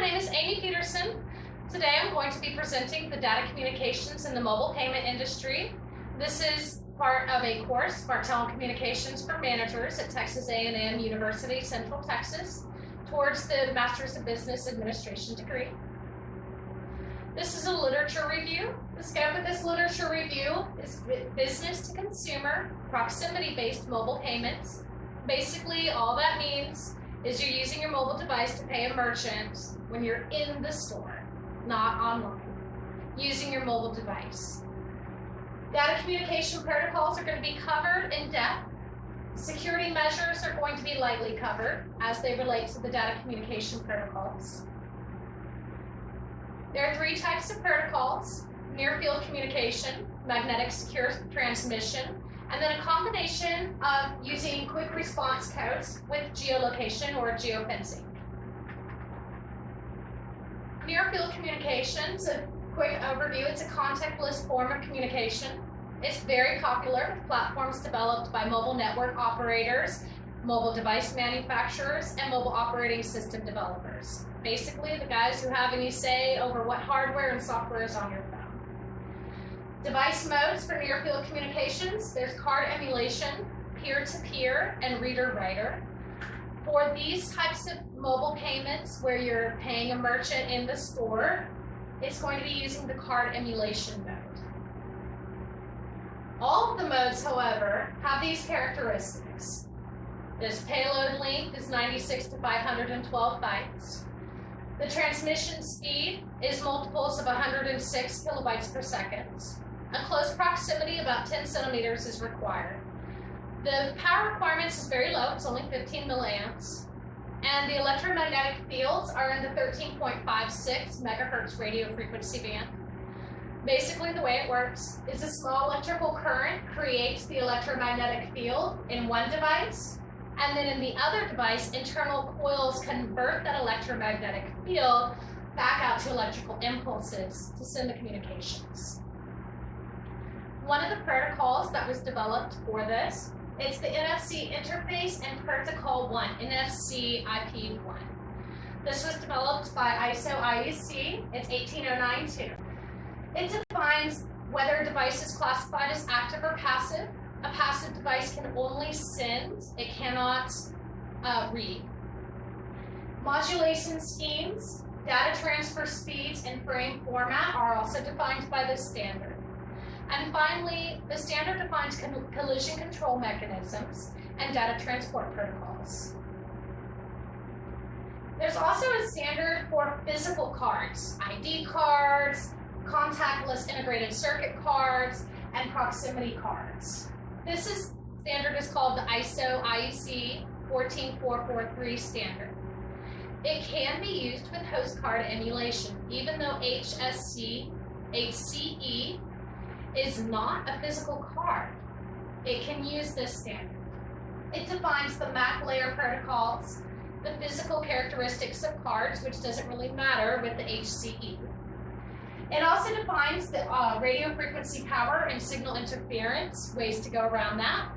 name is Amy Peterson. Today I'm going to be presenting the data communications in the mobile payment industry. This is part of a course, Smart Telecommunications for Managers at Texas A&M University, Central Texas, towards the Master's of Business Administration degree. This is a literature review. The scope of this literature review is business to consumer, proximity-based mobile payments. Basically, all that means is you're using your mobile device to pay a merchant when you're in the store, not online, using your mobile device. Data communication protocols are going to be covered in depth. Security measures are going to be lightly covered as they relate to the data communication protocols. There are three types of protocols: near-field communication, magnetic secure transmission, and then a combination of using quick response codes with geolocation or geofencing. Near-field communications, a quick overview, it's a contactless form of communication. It's very popular with platforms developed by mobile network operators, mobile device manufacturers, and mobile operating system developers. Basically, the guys who have any say over what hardware and software is on your phone. Device modes for near-field communications: there's card emulation, peer-to-peer, and reader-writer. For these types of mobile payments where you're paying a merchant in the store, it's going to be using the card emulation mode. All of the modes, however, have these characteristics. This payload length is 96 to 512 bytes. The transmission speed is multiples of 106 kilobytes per second. A close proximity, about 10 centimeters, is required. The power requirements is very low, it's only 15 milliamps. And the electromagnetic fields are in the 13.56 megahertz radio frequency band. Basically, the way it works is a small electrical current creates the electromagnetic field in one device, and then in the other device, internal coils convert that electromagnetic field back out to electrical impulses to send the communications. One of the protocols that was developed for this, it's the NFC Interface and Protocol 1, NFC IP1. This was developed by ISO-IEC, it's 18092. It defines whether a device is classified as active or passive. A passive device can only send, it cannot read. Modulation schemes, data transfer speeds, and frame format are also defined by this standard. And finally, the standard defines collision control mechanisms and data transport protocols. There's also a standard for physical cards, ID cards, contactless integrated circuit cards, and proximity cards. This standard is called the ISO-IEC 14443 standard. It can be used with host card emulation, even though HCE is not a physical card. It can use this standard. It defines the MAC layer protocols, the physical characteristics of cards, which doesn't really matter with the HCE. It also defines the radio frequency power and signal interference, ways to go around that.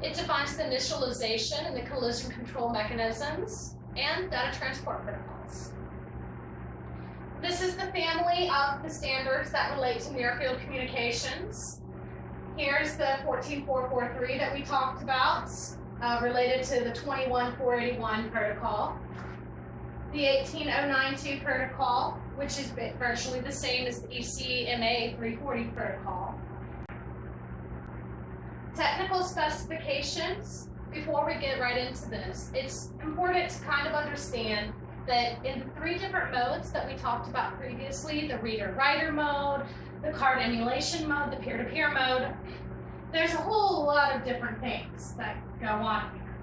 It defines the initialization and the collision control mechanisms and data transport protocols. This is the family of the standards that relate to near-field communications. Here's the 14443 that we talked about, related to the 21481 protocol. The 18092 protocol, which is virtually the same as the ECMA 340 protocol. Technical specifications. Before we get right into this, it's important to kind of understand that in the three different modes that we talked about previously, the reader-writer mode, the card emulation mode, the peer-to-peer mode, there's a whole lot of different things that go on here.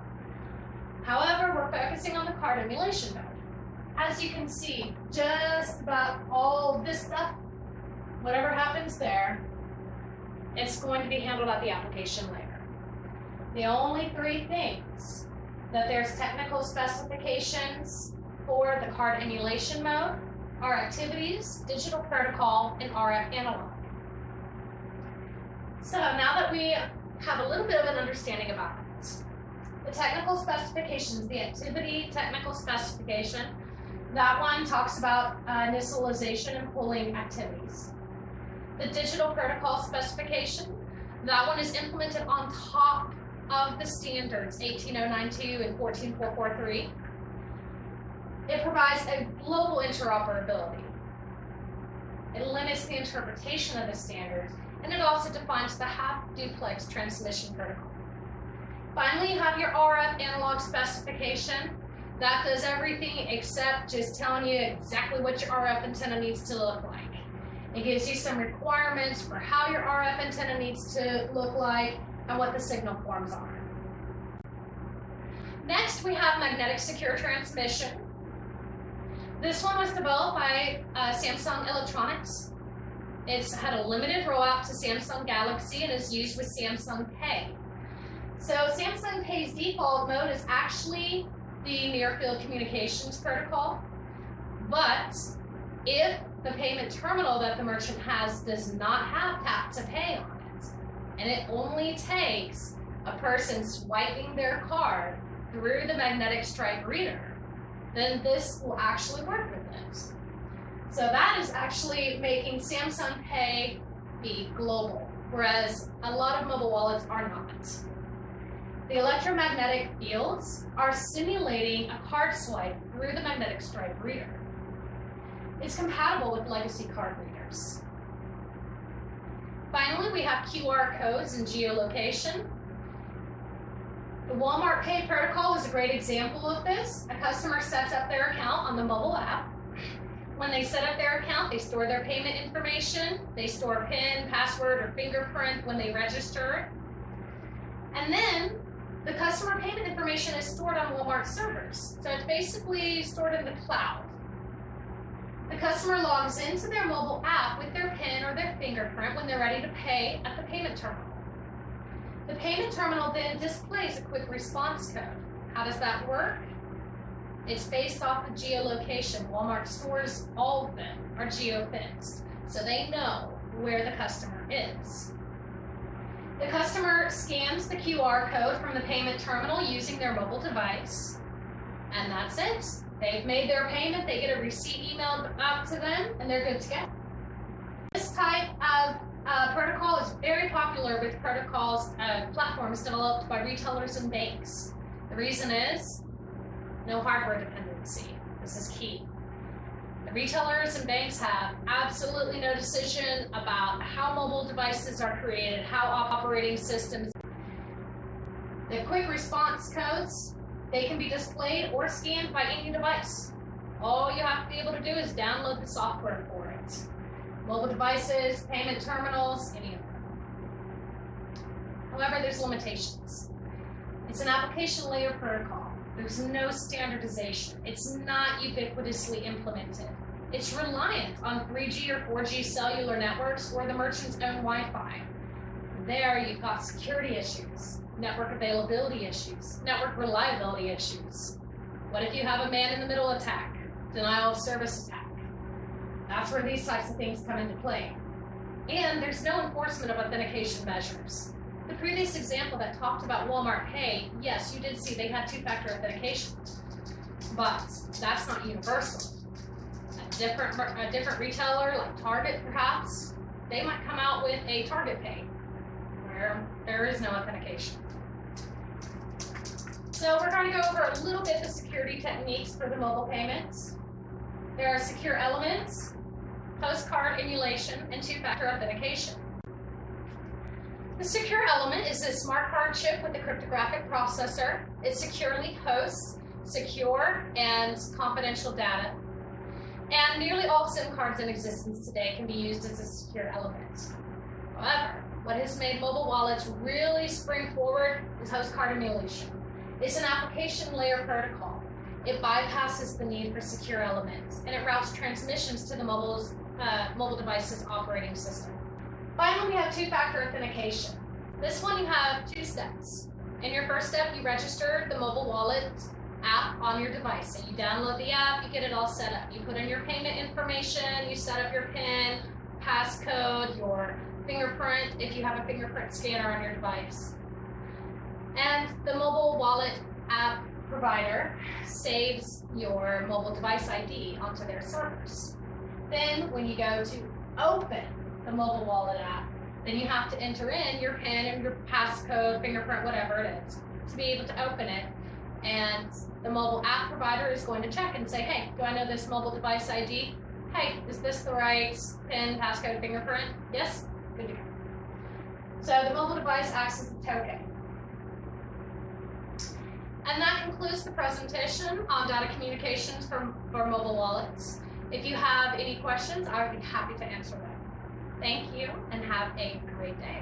However, we're focusing on the card emulation mode. As you can see, just about all this stuff, whatever happens there, it's going to be handled at the application layer. The only three things that there's technical specifications for the card emulation mode are activities, digital protocol, and RF analog. So now that we have a little bit of an understanding about it, the technical specifications, the activity technical specification, That one talks about initialization and pooling activities. The digital protocol specification, that one is implemented on top of the standards 18092 and 14443. It provides a global interoperability. It limits the interpretation of the standards, and it also defines the half-duplex transmission protocol. Finally, you have your RF analog specification. That does everything except just telling you exactly what your RF antenna needs to look like. It gives you some requirements for how your RF antenna needs to look like and what the signal forms are. Next, we have magnetic secure transmission. This one was developed by Samsung Electronics. It's had a limited rollout to Samsung Galaxy and is used with Samsung Pay. So Samsung Pay's default mode is actually the near-field communications protocol, but if the payment terminal that the merchant has does not have tap to pay on it, and it only takes a person swiping their card through the magnetic stripe reader, then this will actually work with it. So that is actually making Samsung Pay be global, whereas a lot of mobile wallets are not. The electromagnetic fields are simulating a card swipe through the magnetic stripe reader. It's compatible with legacy card readers. Finally, we have QR codes and geolocation. The Walmart Pay protocol is a great example of this. A customer sets up their account on the mobile app. When they set up their account, they store their payment information. They store PIN, password, or fingerprint when they register. And then the customer payment information is stored on Walmart servers. So it's basically stored in the cloud. The customer logs into their mobile app with their PIN or their fingerprint when they're ready to pay at the payment terminal. The payment terminal then displays a quick response code. How does that work? It's based off of geolocation. Walmart stores all of them are geofenced, so they know where the customer is. The customer scans the QR code from the payment terminal using their mobile device, and that's it. They've made their payment, they get a receipt emailed out to them, and they're good to go. This type of protocol is very popular with protocols, platforms developed by retailers and banks. The reason is no hardware dependency. This is key. The retailers and banks have absolutely no decision about how mobile devices are created, how operating systems. The quick response codes, they can be displayed or scanned by any device. All you have to be able to do is download the software for it. Mobile devices, payment terminals, any of them. However, there's limitations. It's an application layer protocol. There's no standardization. It's not ubiquitously implemented. It's reliant on 3G or 4G cellular networks or the merchant's own Wi-Fi. There you've got security issues, network availability issues, network reliability issues. What if you have a man-in-the-middle attack, denial of service attack? That's where these types of things come into play. And there's no enforcement of authentication measures. The previous example that talked about Walmart Pay, yes, you did see they had two-factor authentication, but that's not universal. A different retailer, like Target perhaps, they might come out with a Target Pay, where there is no authentication. So we're going to go over a little bit the security techniques for the mobile payments. There are secure elements, postcard emulation, and two-factor authentication. The secure element is a smart card chip with a cryptographic processor. It securely hosts secure and confidential data. And nearly all SIM cards in existence today can be used as a secure element. However, what has made mobile wallets really spring forward is host card emulation. It's an application layer protocol. It bypasses the need for secure elements, and it routes transmissions to the mobile device's operating system. Finally, we have two-factor authentication. This one you have two steps. In your first step, you register the mobile wallet app on your device. So you download the app, you get it all set up. You put in your payment information, you set up your PIN, passcode, your fingerprint, if you have a fingerprint scanner on your device. And the mobile wallet app provider saves your mobile device ID onto their servers. Then when you go to open the mobile wallet app, then you have to enter in your PIN and your passcode, fingerprint, whatever it is, to be able to open it. And the mobile app provider is going to check and say, hey, do I know this mobile device ID? Hey, is this the right PIN, passcode, fingerprint? Yes? Good to go. So the mobile device acts as a token. And that concludes the presentation on data communications for mobile wallets. If you have any questions, I would be happy to answer them. Thank you and have a great day.